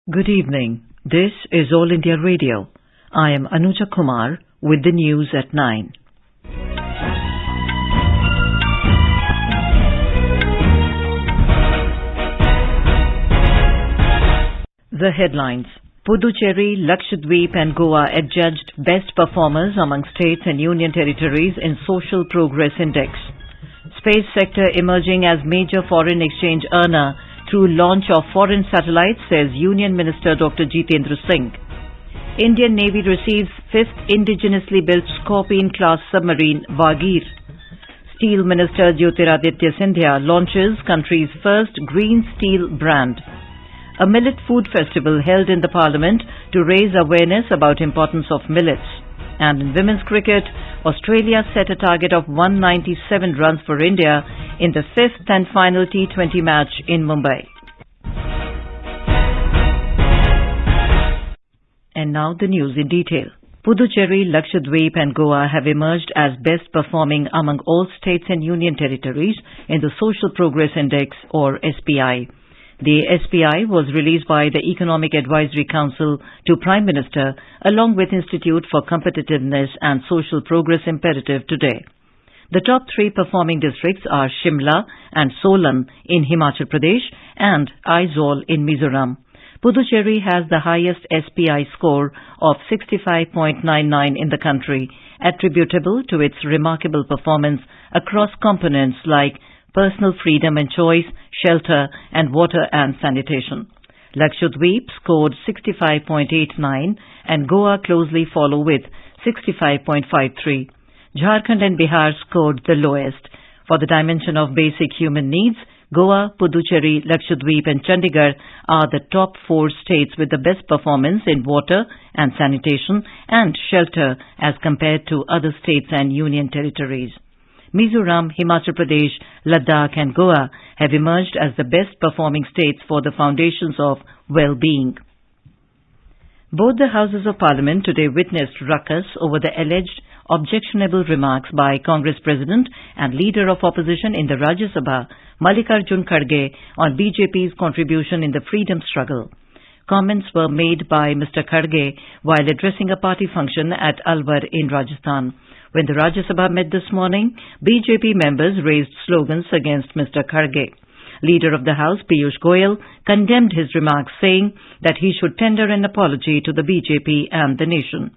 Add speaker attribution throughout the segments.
Speaker 1: Good evening. This is All India Radio. I am Anuja Kumar with the news at 9. The headlines. Puducherry, Lakshadweep and Goa adjudged best performers among states and union territories in Social Progress Index. Space sector emerging as major foreign exchange earner through launch of foreign satellites, says Union Minister Dr. Jitendra Singh. Indian Navy receives 5th indigenously-built Scorpene-Class Submarine Vagir. Steel Minister Jyotiraditya Scindia launches country's first green steel brand. A millet food festival held in the Parliament to raise awareness about importance of millets. And in women's cricket, Australia set a target of 197 runs for India in the 5th and final T20 match in Mumbai. And now the news in detail. Puducherry, Lakshadweep and Goa have emerged as best performing among all states and union territories in the Social Progress Index, or SPI. The SPI was released by the Economic Advisory Council to Prime Minister along with Institute for Competitiveness and Social Progress Imperative today. The top 3 performing districts are Shimla and Solan in Himachal Pradesh and Aizawl in Mizoram. Puducherry has the highest SPI score of 65.99 in the country, attributable to its remarkable performance across components like personal freedom and choice, shelter and water and sanitation. Lakshadweep scored 65.89 and Goa closely follow with 65.53. Jharkhand and Bihar scored the lowest. For the dimension of basic human needs, Goa, Puducherry, Lakshadweep and Chandigarh are the top 4 states with the best performance in water and sanitation and shelter as compared to other states and union territories. Mizoram, Himachal Pradesh, Ladakh and Goa have emerged as the best performing states for the foundations of well-being. Both the Houses of Parliament today witnessed ruckus over the alleged objectionable remarks by Congress President and Leader of Opposition in the Rajya Sabha, Mallikarjun Kharge, on BJP's contribution in the freedom struggle. Comments were made by Mr. Kharge while addressing a party function at Alwar in Rajasthan. When the Rajya Sabha met this morning, BJP members raised slogans against Mr. Kharge. Leader of the House, Piyush Goyal, condemned his remarks, saying that he should tender an apology to the BJP and the nation.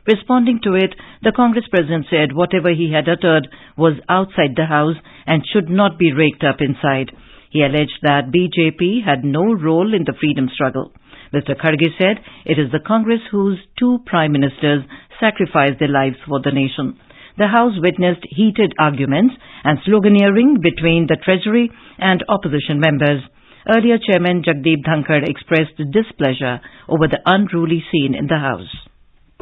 Speaker 1: Responding to it, the Congress President said whatever he had uttered was outside the House and should not be raked up inside. He alleged that BJP had no role in the freedom struggle. Mr. Kharge said it is the Congress whose 2 prime ministers sacrificed their lives for the nation. The House witnessed heated arguments and sloganeering between the Treasury and opposition members. Earlier, Chairman Jagdeep Dhankad expressed displeasure over the unruly scene in the House.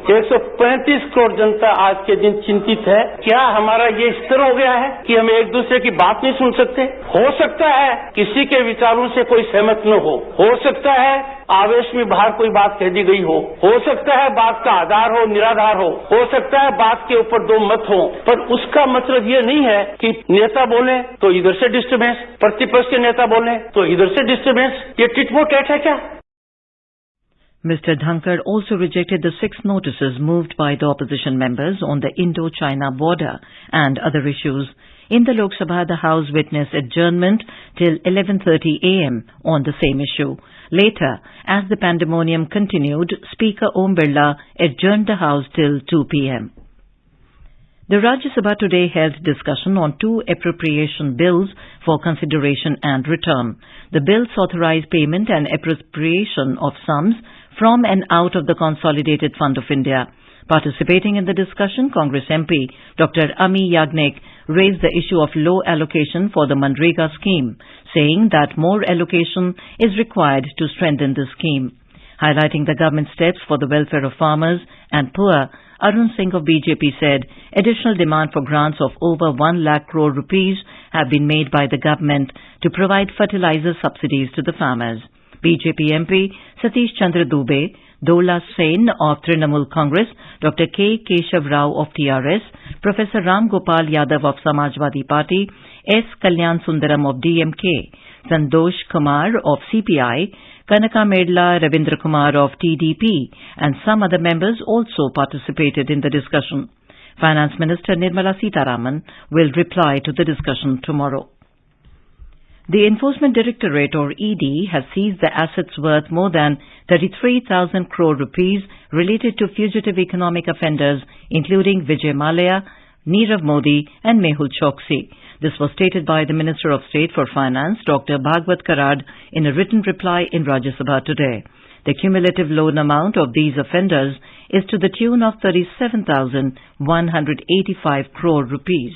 Speaker 2: 135 crore जनता आज के दिन चिंतित है। क्या हमारा ये स्तर हो गया है कि हम एक दूसरे की बात नहीं सुन सकते? हो सकता है किसी के विचारों से कोई सहमत न हो सकता है आवेश में बाहर कोई बात कह दी गई हो सकता है बात का आधार हो निराधार हो सकता है बात के ऊपर 2 मत हो, पर उसका मतलब ये नहीं है कि नेता बोले तो इधर से डिस्टर्बेंस, प्रतिपक्ष के नेता बोले तो इधर से डिस्टर्बेंस। ये टिट फॉर टैट है क्या?
Speaker 1: Mr. Dhankad also rejected the 6 notices moved by the opposition members on the Indo-China border and other issues. In the Lok Sabha, the House witnessed adjournment till 11:30 a.m. on the same issue. Later, as the pandemonium continued, Speaker Om Birla adjourned the House till 2 p.m. The Rajya Sabha today held discussion on 2 appropriation bills for consideration and return. The bills authorize payment and appropriation of sums from and out of the Consolidated Fund of India. Participating in the discussion, Congress MP Dr. Ami Yagnik raised the issue of low allocation for the Manrega scheme, saying that more allocation is required to strengthen the scheme. Highlighting the government steps for the welfare of farmers and poor, Arun Singh of BJP said additional demand for grants of over 1 lakh crore rupees have been made by the government to provide fertilizer subsidies to the farmers. BJP MP Satish Chandra Dubey, Dola Sen of Trinamool Congress, Dr. K. Keshav Rao of TRS, Professor Ram Gopal Yadav of Samajwadi Party, S. Kalyan Sundaram of DMK, Santosh Kumar of CPI, Kanaka Medla Ravindra Kumar of TDP and some other members also participated in the discussion. Finance Minister Nirmala Sitharaman will reply to the discussion tomorrow. The Enforcement Directorate or ED has seized the assets worth more than 33,000 crore rupees related to fugitive economic offenders including Vijay Mallya, Nirav Modi and Mehul Choksi. This was stated by the Minister of State for Finance, Dr. Bhagwat Karad, in a written reply in Rajya Sabha today. The cumulative loan amount of these offenders is to the tune of 37,185 crore rupees.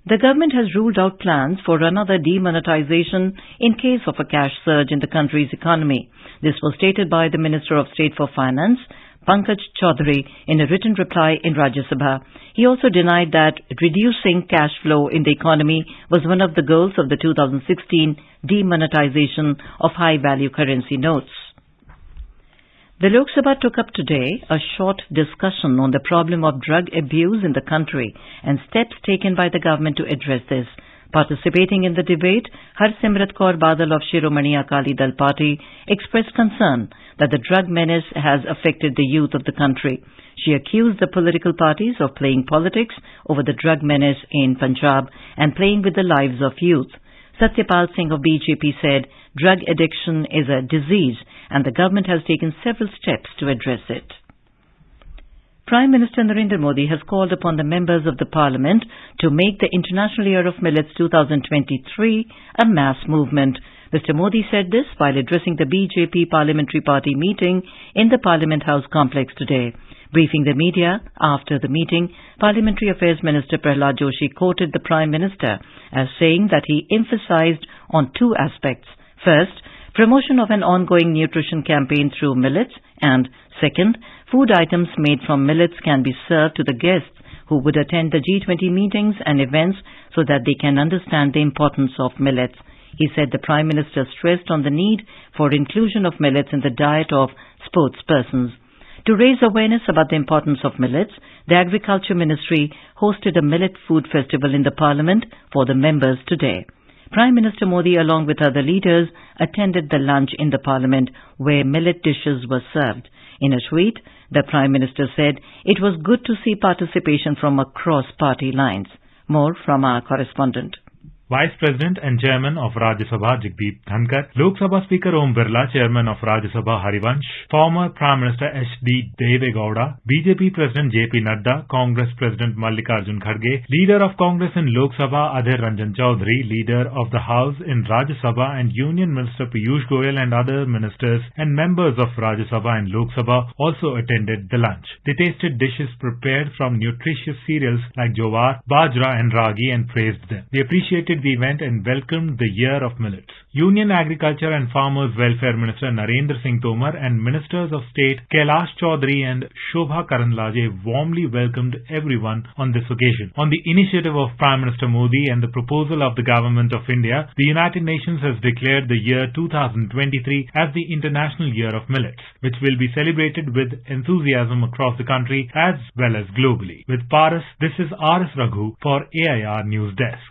Speaker 1: The government has ruled out plans for another demonetization in case of a cash surge in the country's economy. This was stated by the Minister of State for Finance, Pankaj Chaudhary, in a written reply in Rajya Sabha. He also denied that reducing cash flow in the economy was one of the goals of the 2016 demonetization of high-value currency notes. The Lok Sabha took up today a short discussion on the problem of drug abuse in the country and steps taken by the government to address this. Participating in the debate, Harsimrat Kaur Badal of Shiromani Akali Dal Party expressed concern that the drug menace has affected the youth of the country. She accused the political parties of playing politics over the drug menace in Punjab and playing with the lives of youth. Satyapal Singh of BJP said drug addiction is a disease and the government has taken several steps to address it. Prime Minister Narendra Modi has called upon the members of the Parliament to make the International Year of Millets 2023 a mass movement. Mr. Modi said this while addressing the BJP Parliamentary Party meeting in the Parliament House complex today. Briefing the media after the meeting, Parliamentary Affairs Minister Prahlad Joshi quoted the Prime Minister as saying that he emphasized on two aspects. First, promotion of an ongoing nutrition campaign through millets, and second, food items made from millets can be served to the guests who would attend the G20 meetings and events so that they can understand the importance of millets. He said the Prime Minister stressed on the need for inclusion of millets in the diet of sportspersons. To raise awareness about the importance of millets, the Agriculture Ministry hosted a millet food festival in the Parliament for the members today. Prime Minister Modi, along with other leaders, attended the lunch in the Parliament where millet dishes were served. In a tweet, the Prime Minister said it was good to see participation from across party lines. More from our correspondent.
Speaker 3: Vice President and Chairman of Rajya Sabha Jagdeep Dhankar, Lok Sabha Speaker Om Birla, Chairman of Rajya Sabha Harivansh, former Prime Minister H.D. Deve Gowda, BJP President J.P. Nadda, Congress President Mallikarjun Kharge, Leader of Congress in Lok Sabha Adhir Ranjan Chaudhary, Leader of the House in Rajya Sabha and Union Minister Piyush Goyal and other ministers and members of Rajya Sabha and Lok Sabha also attended the lunch. They tasted dishes prepared from nutritious cereals like jowar, bajra and ragi and praised them. They appreciated the event and welcomed the Year of Millets. Union Agriculture and Farmers Welfare Minister Narendra Singh Tomar and Ministers of State Kailash Chaudhary and Shobha Karandlaje warmly welcomed everyone on this occasion. On the initiative of Prime Minister Modi and the proposal of the Government of India, the United Nations has declared the year 2023 as the International Year of Millets, which will be celebrated with enthusiasm across the country as well as globally. With Paras, this is R.S. Raghu for AIR News Desk.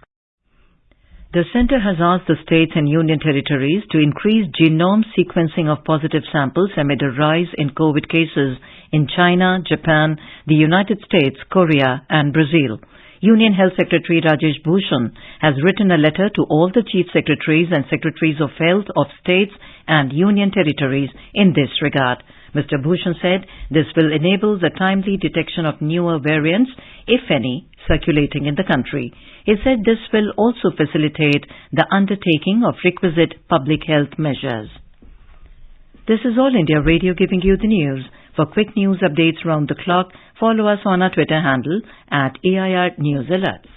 Speaker 1: The Centre has asked the states and union territories to increase genome sequencing of positive samples amid a rise in COVID cases in China, Japan, the United States, Korea and Brazil. Union Health Secretary Rajesh Bhushan has written a letter to all the Chief Secretaries and Secretaries of Health of states and union territories in this regard. Mr. Bhushan said this will enable the timely detection of newer variants, if any, circulating in the country. He said this will also facilitate the undertaking of requisite public health measures. This is All India Radio giving you the news. For quick news updates round the clock, follow us on our Twitter handle at AIR News Alerts.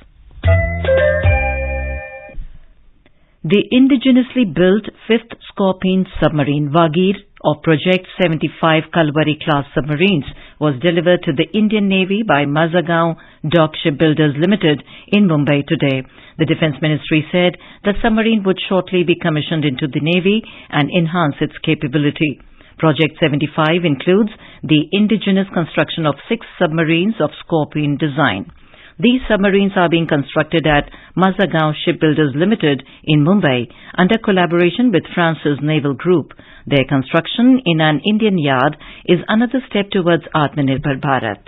Speaker 1: The indigenously-built 5th Scorpene Submarine Vagir of Project 75 Kalvari-Class Submarines was delivered to the Indian Navy by Mazagaon Dock Shipbuilders Limited in Mumbai today. The Defence Ministry said the submarine would shortly be commissioned into the Navy and enhance its capability. Project 75 includes the indigenous construction of 6 submarines of Scorpene design. These submarines are being constructed at Mazagaon Shipbuilders Limited in Mumbai under collaboration with France's naval group. Their construction in an Indian yard is another step towards Atmanirbhar Bharat.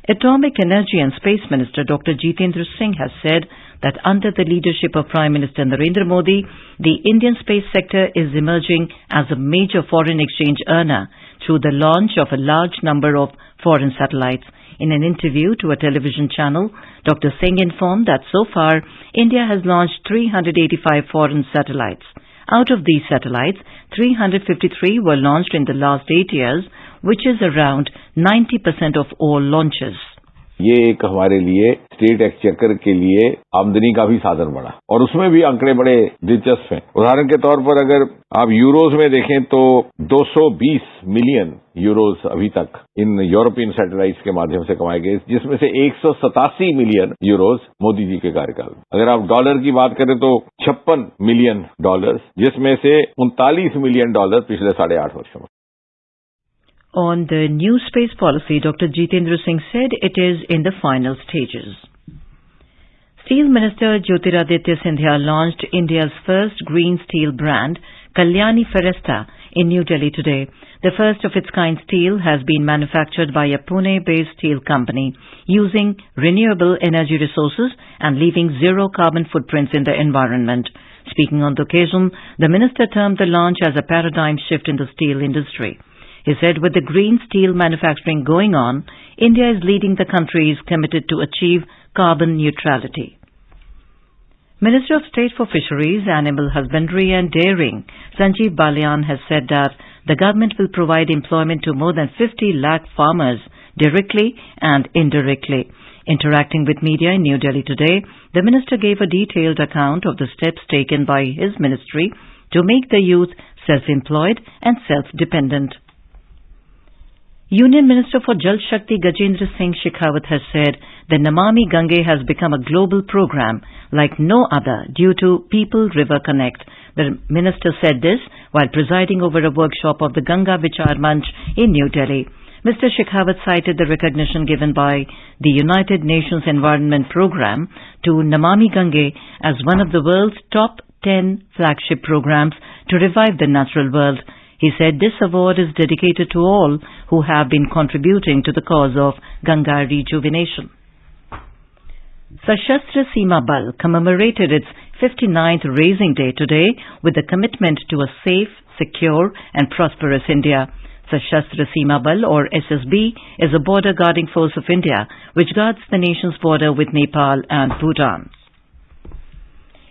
Speaker 1: Atomic Energy and Space Minister Dr. Jitendra Singh has said that under the leadership of Prime Minister Narendra Modi, the Indian space sector is emerging as a major foreign exchange earner through the launch of a large number of foreign satellites. In an interview to a television channel, Dr. Singh informed that so far, India has launched 385 foreign satellites. Out of these satellites, 353 were launched in the last 8 years, which is around 90% of all launches.
Speaker 4: ये एक हमारे लिए state exchequer के लिए आमदनी का भी साधन बना और उसमें भी आंकड़े बड़े दिलचस्प हैं। उदाहरण के तौर पर अगर आप यूरोज में देखें तो 220 मिलियन यूरोज अभी तक इन यूरोपियन सैटेलाइट्स के माध्यम से कमाए गए, जिसमें से 187 मिलियन यूरोज मोदी जी के कार्यकाल में। अगर आप डॉलर की बात करें तो 56 मिलियन डॉलर, जिसमें से 39 मिलियन डॉलर पिछले 8.5 वर्षों में।
Speaker 1: On the new space policy, Dr. Jitendra Singh said it is in the final stages. Steel Minister Jyotiraditya Scindia launched India's first green steel brand, Kalyani Ferresta, in New Delhi today. The first of its kind steel has been manufactured by a Pune-based steel company using renewable energy resources and leaving zero carbon footprints in the environment. Speaking on the occasion, the minister termed the launch as a paradigm shift in the steel industry. He said with the green steel manufacturing going on, India is leading the countries committed to achieve carbon neutrality. Minister of State for Fisheries, Animal Husbandry and Dairying, Sanjeev Balyan, has said that the government will provide employment to more than 50 lakh farmers directly and indirectly. Interacting with media in New Delhi today, the minister gave a detailed account of the steps taken by his ministry to make the youth self-employed and self-dependent. Union Minister for Jal Shakti Gajendra Singh Shekhawat has said the Namami Gange has become a global program like no other due to People River Connect. The minister said this while presiding over a workshop of the Ganga Vichar Manch in New Delhi. Mr. Shekhawat cited the recognition given by the United Nations Environment Programme to Namami Gange as one of the world's top 10 flagship programs to revive the natural world. He said this award is dedicated to all who have been contributing to the cause of Ganga rejuvenation. Sashastra Seema Bal commemorated its 59th Raising Day today with a commitment to a safe, secure and prosperous India. Sashastra Seema Bal, or SSB, is a border guarding force of India which guards the nation's border with Nepal and Bhutan.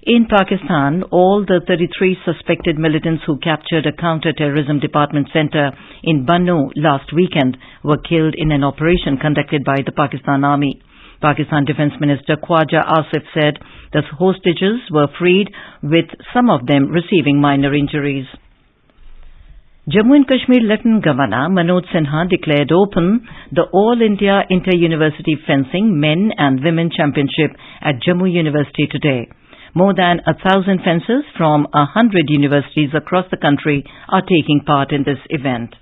Speaker 1: In Pakistan, all the 33 suspected militants who captured a counter-terrorism department center in Bannu last weekend were killed in an operation conducted by the Pakistan Army. Pakistan Defence Minister Khwaja Asif said the hostages were freed, with some of them receiving minor injuries. Jammu and Kashmir Lieutenant Governor Manoj Sinha declared open the All India Inter-University Fencing Men and Women Championship at Jammu University today. More than 1,000 fencers from 100 universities across the country are taking part in this event.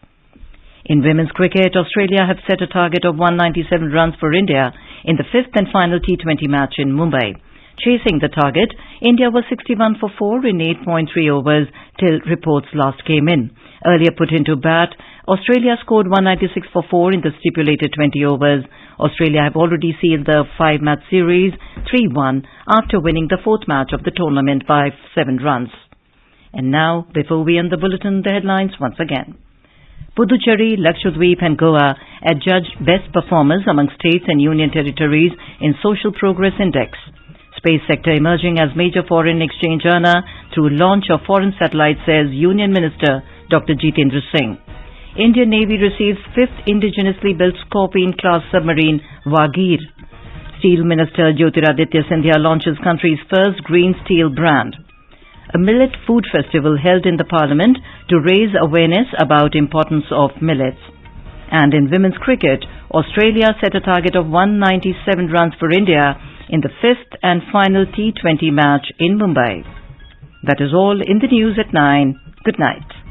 Speaker 1: In women's cricket, Australia have set a target of 197 runs for India in the fifth and final T20 match in Mumbai. Chasing the target, India was 61 for 4 in 8.3 overs till reports last came in. Earlier put into bat, Australia scored 196 for 4 in the stipulated 20 overs. Australia have already sealed the 5-match series 3-1 after winning the fourth match of the tournament by 7 runs. And now, before we end the bulletin, the headlines once again. Puducherry, Lakshadweep and Goa adjudged best performers among states and union territories in Social Progress Index. Space sector emerging as major foreign exchange earner through launch of foreign satellites, says Union Minister Dr. Jitendra Singh. Indian Navy receives 5th indigenously-built Scorpene-Class Submarine Vagir. Steel Minister Jyotiraditya Scindia launches country's first green steel brand. A millet food festival held in the Parliament to raise awareness about importance of millets. And in women's cricket, Australia set a target of 197 runs for India in the fifth and final T20 match in Mumbai. That is all in the news at 9. Good night.